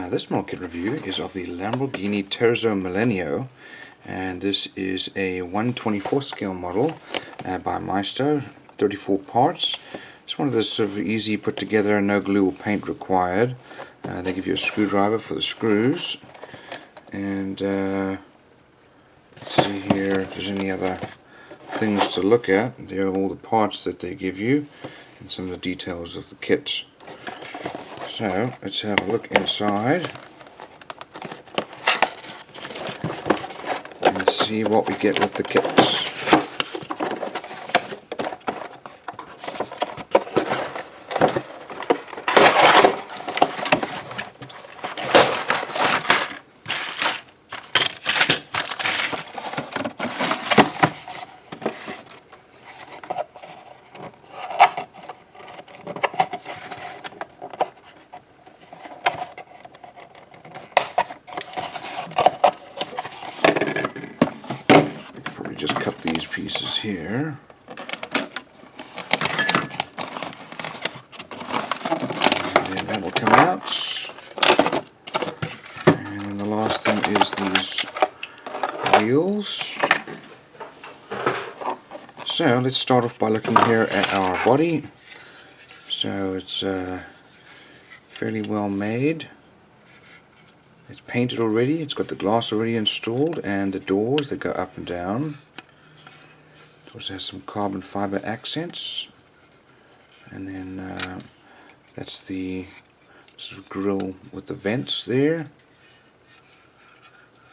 This model kit review is of the Lamborghini Terzo Millennio, and this is a 1/24 scale model by Maisto, 34 parts. It's one of those sort of easy put together, no glue or paint required. They give you a screwdriver for the screws, and let's see here if there's any other things to look at. There are all the parts that they give you and some of the details of the kit. So let's have a look inside and see what we get with the kits. Just cut these pieces here. And then that will come out. And the last thing is these wheels. So let's start off by looking here at our body. So it's fairly well made. It's painted already, it's got the glass already installed, and the doors that go up and down. It also has some carbon fiber accents, and then that's the sort of grille with the vents there.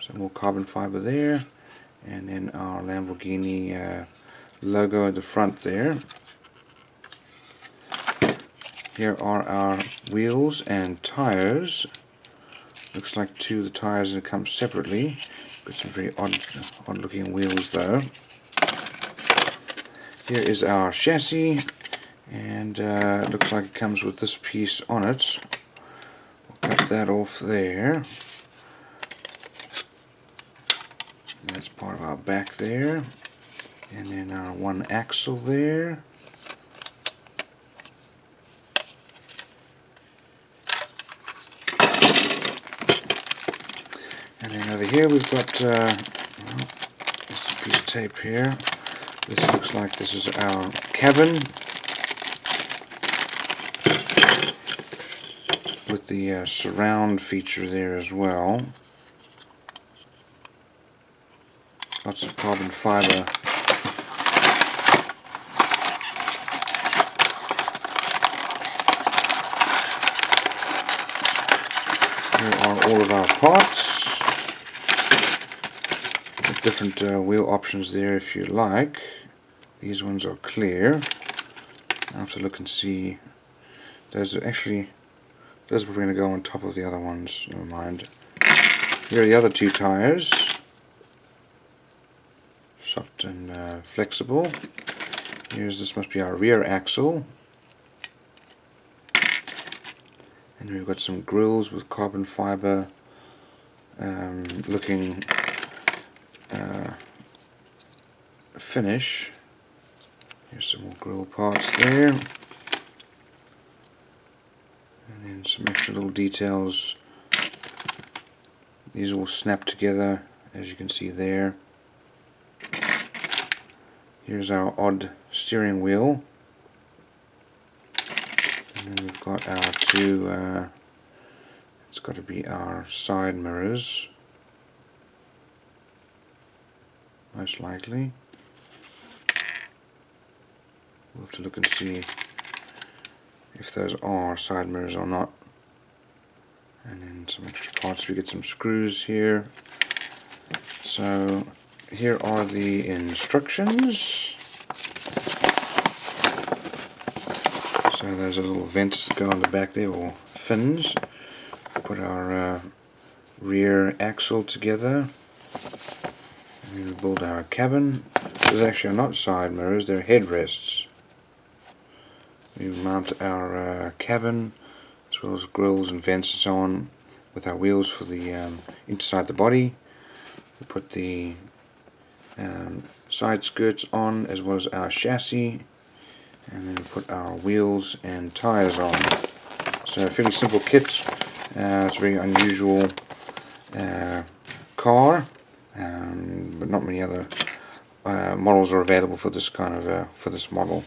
Some more carbon fiber there, and then our Lamborghini logo at the front there. Here are our wheels and tires. Looks like two of the tires that come separately. Got some very odd looking wheels though. Here is our chassis, and it looks like it comes with this piece on it. We'll cut that off there. And that's part of our back there. And then our one axle there. And then over here we've got this piece of tape here. This looks like this is our cabin with the surround feature there as well. Lots of carbon fiber. Here are all of our parts. Different wheel options there if you like. These ones are clear. I'll have to look and see. Those are actually, those are going to go on top of the other ones. Never mind. Here are the other two tires. Soft and flexible. This must be our rear axle. And we've got some grills with carbon fiber looking finish. Here's some more grill parts there, and then some extra little details. These all snap together, as you can see there. Here's our odd steering wheel, and then we've got our two it's got to be our side mirrors, most likely. We'll have to look and see if those are side mirrors or not. And then some extra parts. We get some screws here. So here are the instructions. So those are little vents that go on the back there, or fins. Put our rear axle together. And we build our cabin. These actually are not side mirrors, they're headrests. We mount our cabin, as well as grills and vents and so on, with our wheels for the inside the body. We put the side skirts on, as well as our chassis, and then put our wheels and tires on. So a fairly simple kit. It's a very unusual car, but not many other models are available for this kind of for this model.